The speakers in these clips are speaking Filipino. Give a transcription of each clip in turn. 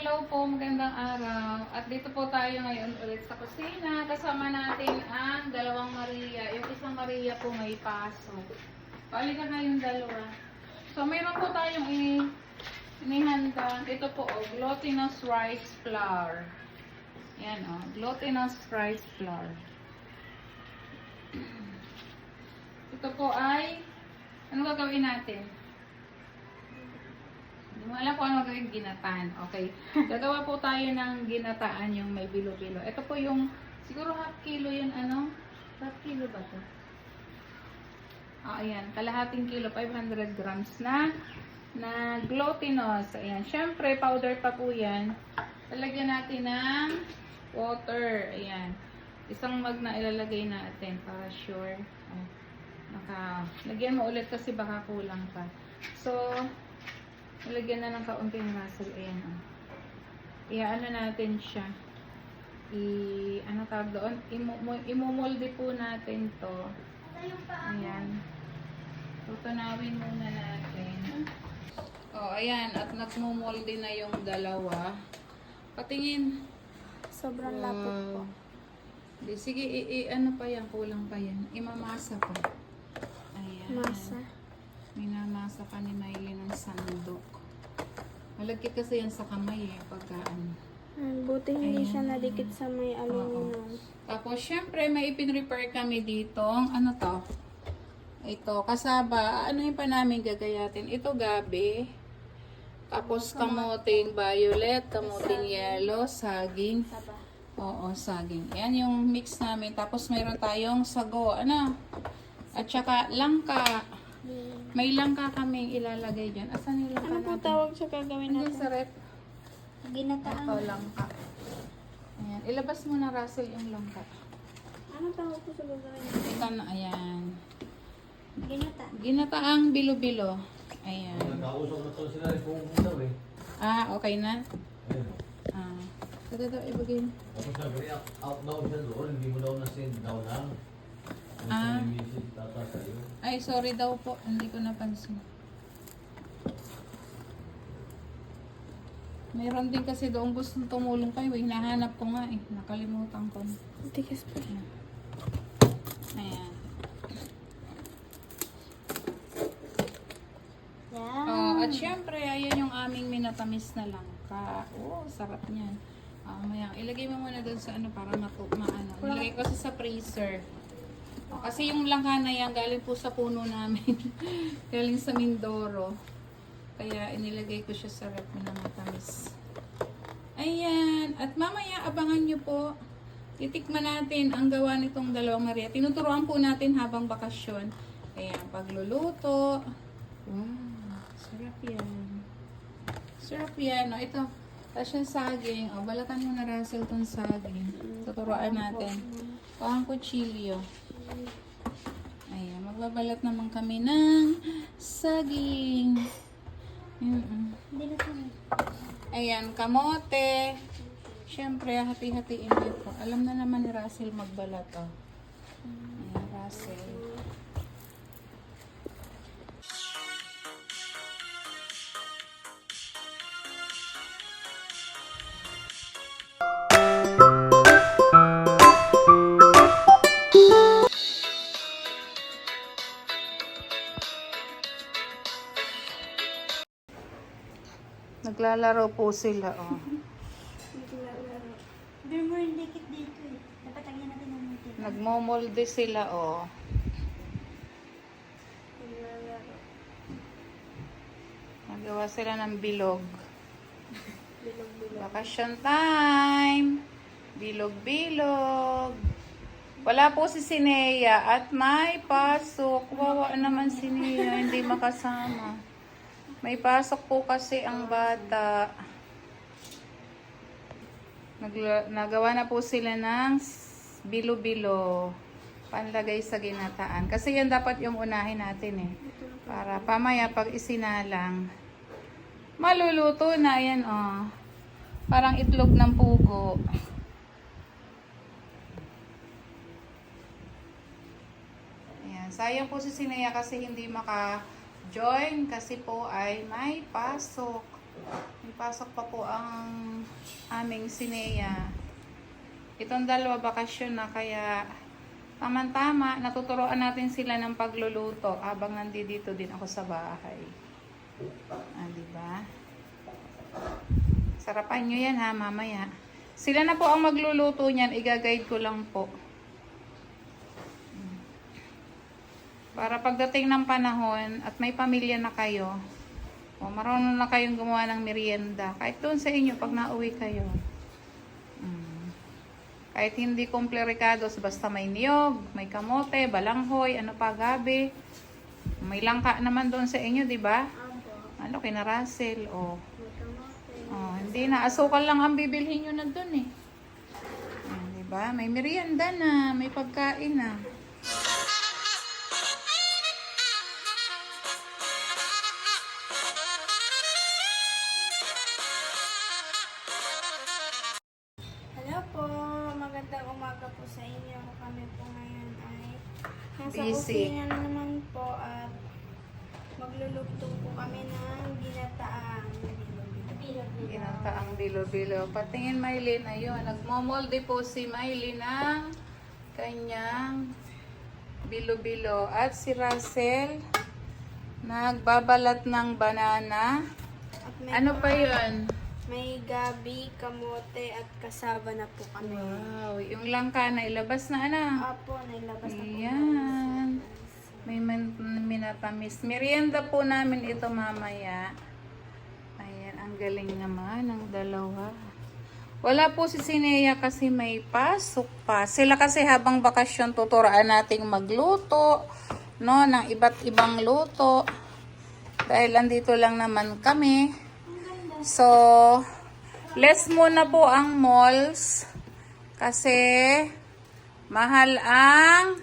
Hello po, magandang araw. At dito po tayo ngayon ulit sa kusina. Kasama natin ang dalawang Maria. Yung isang Maria po may pasok. Balik na kayong dalawa. So, mayroon po tayong inihanda. Ito po, glutinous rice flour. Yan glutinous rice flour. Ito po ay, ano gagawin natin? Hindi mo alam kung ano gawin, ginataan. Okay. Gagawa po tayo ng ginataan yung may bilo-bilo. Ito po yung, siguro half kilo yun, half kilo ba to? Ayan, kalahating kilo, 500 grams na glutinous. Ayan, syempre, powder pa po yan. Lalagyan natin ng water. Ayan. Isang mug na ilalagay natin para sure. Lagyan mo ulit kasi baka kulang pa. So, ilagyan na ng kaunting muscle. Ayan ano natin siya. Ano tawag doon? Imumolde po natin to. Ayan. Tutunawin muna natin. Ayan. At nagmumolde na yung dalawa. Patingin. Sobrang lapot po. Sige, ano pa yan? Kulang pa yan. Imamasa pa. Ayan. Masa. Minamasa ka ni Miley ng sandok. Malagkit kasi yan sa kamay pagka ano. Buti hindi siya nadikit sa may aluminum. Tapos, syempre, may ipin-repair kami dito. Ano to? Ito, kasaba. Ano yung pa namin gagayatin? Ito, gabi. Tapos, kamuting violet, kamuting yellow, saging. Oo, saging. Yan yung mix namin. Tapos, mayroon tayong sago. At saka, langka. May langka kaming ilalagay dyan. Asan yung langka Ano po natin? tawag sa gagawin Ano natin? sa rep? Ginataan. Ito, langka. Ayan. Ilabas mo na, Russell, yung langka. Ano tawag po sa gagawin natin? Ito na, ayan. Ginataan. Ginataang bilo-bilo. Ayan. Nakausap na to sila rin kung daw eh. Okay na? Ayun. Ito daw, ibagay mo. Tapos sabi, out daw siya doon, hindi mo daw na-send daw lang. Yung message tata sa'yo. Ay, sorry daw po. Hindi ko napansin. Meron din kasi doon gustong tumulong kayo. Hinahanap ko nga eh. Nakalimutan ko. Tigas pa. Ayan. Yan. At syempre, ayan yung aming minatamis na langka. Sarap niyan. Maya, ilagay mo muna doon sa para maano. Ilagay ko sa freezer. Kasi yung langka na yan, galing po sa puno namin. Galing sa Mindoro. Kaya inilagay ko siya sa rep na matamis. Ayan. At mamaya, abangan nyo po. Titikman natin ang gawa nitong dalawang Maria. Tinuturuan po natin habang bakasyon. Ayan, pagluluto. Wow, sarap yan. Sarap yan. Ito, tapos yung saging. Balatan mo na, Russell, itong saging. Tuturuan natin. Ang kutsilyo. Ayan, magbabalat naman kami ng saging. Ayan, kamote. Siyempre, hati-hatiin mo ito. Alam na naman ni Russell magbalat. Ayan, Russell. Naglalaro po sila, Hindi mo yung dikit dito eh. Dapat lagyan natin ng dikit. Nagmomolde sila, Nagawa sila ng bilog. Vacation time. Bilog-bilog. Wala po si Sinea at may pasok. Wawa naman si Sinea, hindi makasama. May pasok po kasi ang bata. Nagawa na po sila ng bilo-bilo. Panlagay sa ginataan. Kasi yan dapat yung unahin natin eh. Para pamaya pag isinalang. Maluluto na yan Parang itlog ng pugo. Ayan. Sayang po si Sinea kasi hindi maka-join kasi po ay may pasok. May pasok pa po ang aming sineya. Itong dalawa bakasyon na, kaya tama-tama, natuturoan natin sila ng pagluluto habang nandito din ako sa bahay. Diba? Sarapan nyo yan ha, mamaya. Sila na po ang magluluto niyan, i-guide ko lang po. Para pagdating ng panahon at may pamilya na kayo, o marunong na kayong gumawa ng merienda, kahit doon sa inyo pag nauwi kayo. Kahit hindi komplikados, basta may niyog, may kamote, balanghoy, ano pa, gabi. May langka naman doon sa inyo, di ba? Opo. Ano, kina Russell, o. May kamote. Oh, hindi na, asukal lang ang bibilhin nyo na doon eh. Di ba? May merienda na, may pagkain na. Hello po, magandang umaga po sa inyo. Kami po ngayon ay nasa Busy. kusina na naman po at magluluto po kami ng ginataang Ginataang bilo-bilo. Patingin Maylin, ayun, nagmomolde po si Maylin ng kanyang bilo-bilo. At si Russell, nagbabalat ng banana. At may Ano pa yun? May gabi, kamote at kasaba na po kami. Wow, yung langka na ilabas na ano. Apo, nailabas na po. Ayan. May minatamis. Merienda po namin ito mamaya. Ayan, ang galing naman ng dalawa. Wala po si Sineya kasi may pasok pa. Sila kasi habang bakasyon tuturuan nating magluto, no, ng iba't ibang luto. Dahil andito lang naman kami. So, less muna po ang malls kasi mahal ang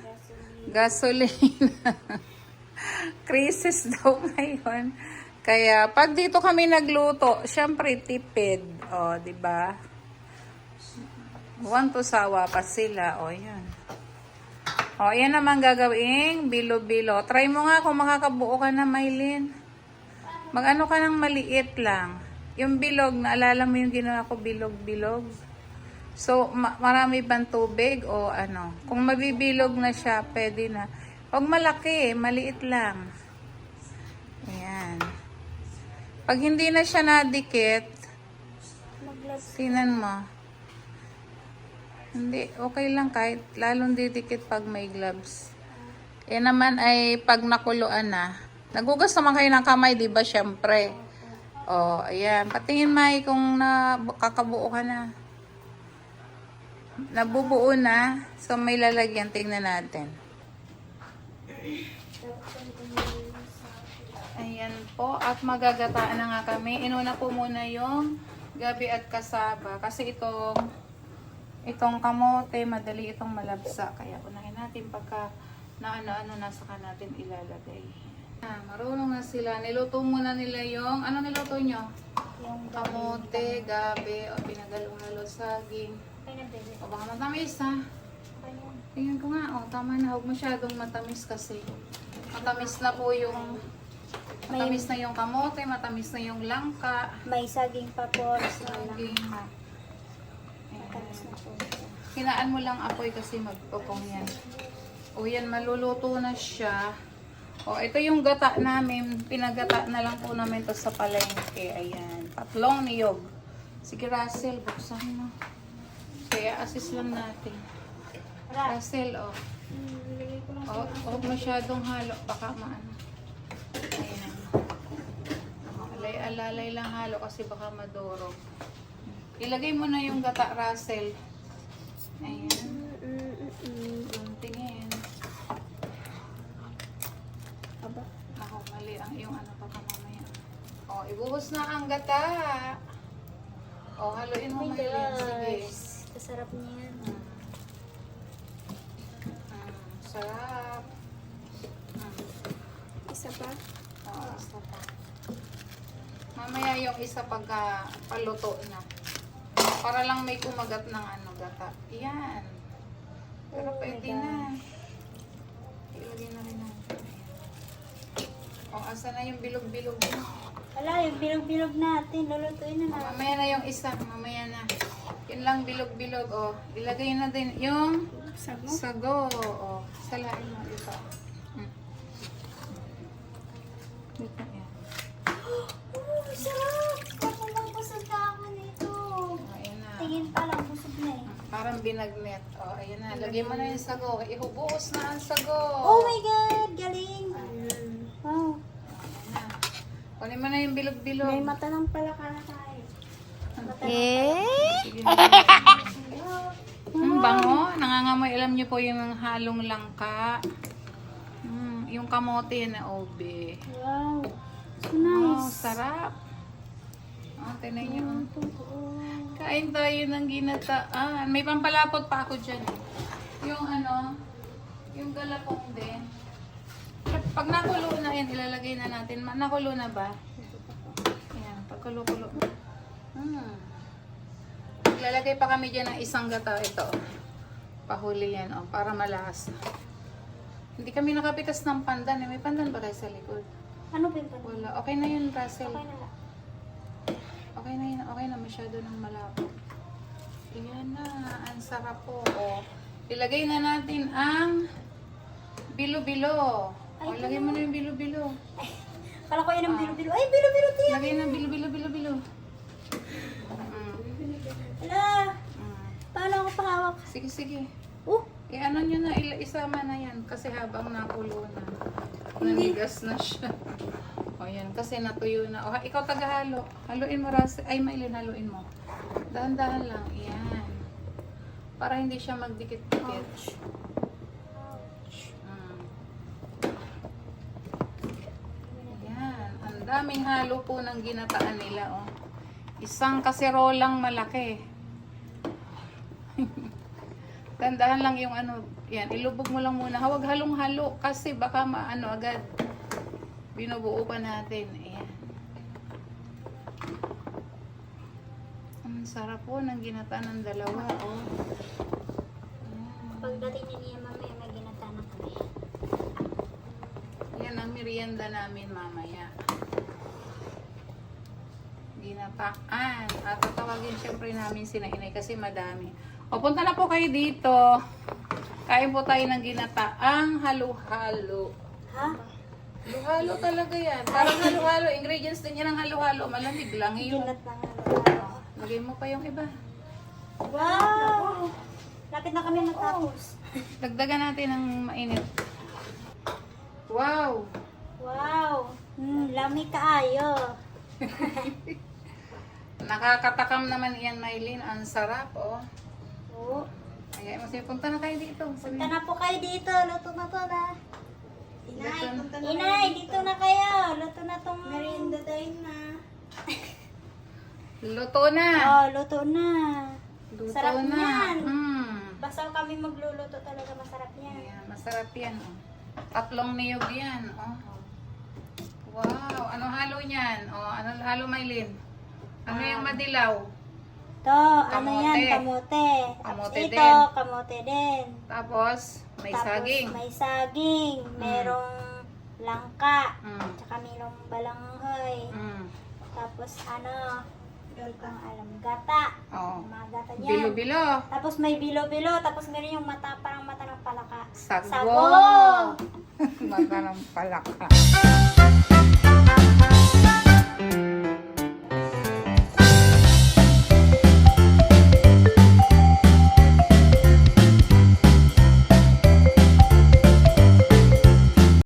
gasolina. Crisis daw ngayon. Kaya pag dito kami nagluto, syempre tipid, oh, 'di ba? Buwan to sawa pa sila, oh, 'yan. Oh, 'yan naman gagawing bilo-bilo. Try mo nga kung makakabuo ka na, Maylin. Mag-ano ka ng maliit lang. Yung bilog, naalala mo yung ginawa ko bilog-bilog? So, marami bang tubig o ano? Kung mabibilog na siya, pwede na. Huwag malaki, maliit lang. Ayan. Pag hindi na siya nadikit, tinan mo. Hindi, okay lang kahit lalong didikit pag may gloves. Yan naman ay pag nakuluan na. Nagugas naman kayo ng kamay, di ba? Syempre. Oh, ayan. Patingin, May, kung kakabuo ka na. Nabubuo na. So, may lalagyan. Tingnan natin. Ayan po. At magagataan na nga kami. Inuna po muna yung gabi at kasaba. Kasi itong kamote, madali itong malabsa. Kaya unahin natin pagka na ano-ano nasa ka natin ilalagay. Marunong na sila. Niluto muna nila yung, ano niluto nyo? Yung Kamote, gabi, o pinagalo-halo saging. O baka matamis ha. Tingnan ko nga, o tama na. Huwag masyadong matamis kasi. Matamis na po yung, matamis na yung kamote, matamis na yung langka. May saging pa po. Saging. Matamis na po. Hinaan mo lang apoy kasi magpupong yan. O yan, maluluto na siya. O, ito yung gata namin. Pinagata na lang po namin to sa palengke. Ayan. Tatlong niyog. Sige, Russell, buksan mo. Kaya assist lang natin. Russell, o. O, huwag masyadong halo. Baka maano. Ayan. Alay-alalay lang halo kasi baka madurog. Ilagay mo na yung gata, Russell. Ayan. Tingin. Aba. Ako, mali ang iyong ano pa mamaya. O, ibuhos na ang gata. O, haluin mo Maylin. Sige. Kasarap niya yan. Sarap. Isa pa? O, isa pa. Mamaya yung isa pagka paluto na. Para lang may kumagat ng ano, gata. Yan. Pero Oh my pwede gosh. na. Ilagay na rin natin. O, asa na yung bilog-bilog mo? Wala, yung bilog-bilog natin. Lulutuin na natin. Mamaya na yung isa. Mamaya na. Yun lang bilog-bilog. Oh. Ilagay na din yung Sago. sago. Oh. Salain mo dito. Hmm. Dito yan. Oh, sarap! Parang busog na ako nito. Oh, ayan na. Tingin pa lang, busog na eh. Parang binagnet. Oh, ayan na. Lagay mo na yung sago. Ihubuos na ang sago. Oh my God! Galing! Wow. Ayan na. Kunin mo na yung bilog-bilog. May mata ng palaka na tayo. Sige na. Bango. Nangangamoy. Alam niyo po yung halong langka. Yung kamote na obe. Wow. So Oh, nice. sarap. Oh, tinan niyo. Oo. Kain tayo ng ginataan. May pampalapot pa ako dyan. Yung ano, yung galapong din. Pag nakulo na yan, ilalagay na natin. Nakulo na ba? Ayan, pagkulo-kulo. Ilalagay pa kami dyan ng isang gata. Ito. Pahuli yan, oh, para malasa. Hindi kami nakapitas ng pandan. May pandan ba kayo sa likod? Ano ba yung panalo? Wala. Okay na yun, Russell. Okay na lang. Okay na yun. Okay na. Masyado ng malapot. Ayan na. Ang sarap po. Oh. Ilagay na natin ang bilo-bilo. Ay, O, lagay mo na yung bilo-bilo. Kala ko yun ang bilo-bilo. Ay, bilo-bilo tiyan! Lagay na bilo-bilo. Ala, paano ako pahawak? Sige, sige. Oh, Ano nyo na, isama na yan. Kasi habang nakulo na. Nanigas na siya. O yan, kasi natuyo na. O, ikaw tagahalo. Haluin mo, Ay, Maylin, haluin mo. Dahan-dahan lang. Yan. Para hindi siya magdikit-dikit. Ayan. Ang daming halo po ng ginataan nila, oh. Isang kaserolang malaki. Tandahan lang yung ano, yan, ilubog mo lang muna. Huwag halong-halo kasi baka maano agad. Binubuo pa natin. Ayan. Ang sarap po ng ginataan ng dalawa, oh. pagdating niya mamaya may ginatana kami. Yan ang merienda namin mamaya. Ginataan. At tatawagin syempre namin si Nainay kasi madami. O, punta na po kayo dito. Kain po tayo ng ginataang halo-halo. Ha? Halo-halo talaga yan. Parang halo-halo. Ingredients din yan ng halo-halo. Malamig lang. Yung, Ginat lang ano. lagay mo pa yung iba. Wow! Lapit na kami matapos. Dagdagan natin ng mainit. Wow! Wow! Lami kaayo. Nakakatakam naman yan, Maylin. Ang sarap, oh. Oo. Ay, punta na kayo dito. Punta na po kayo dito. Luto na to na. Inay, punta Inay, dito na kayo. Luto na tong... Merienda tayo na. Luto na. Oh, luto na. Luto Sarap na. yan. Mm. Basta kami magluluto talaga masarap yan. Ayan, masarap yan. Oh. 3 niyog yan. Oh. Wow. Ano halo niyan? Oh, ano halo, Maylin? Ano yung madilaw? To, ano Kamote. yan? Kamote. Tapos Kamote ito, din. kamote din. Tapos, may Tapos saging. may saging. Merong langka. Mm. Tsaka merong balanghoy. Mm. Tapos ano, ang alam, gata. Oh. Mga gata niyan. Bilo-bilo. Tapos may bilo-bilo. Tapos meron yung mata, parang mata ng palaka. Sago. Sago! Mata ng palaka.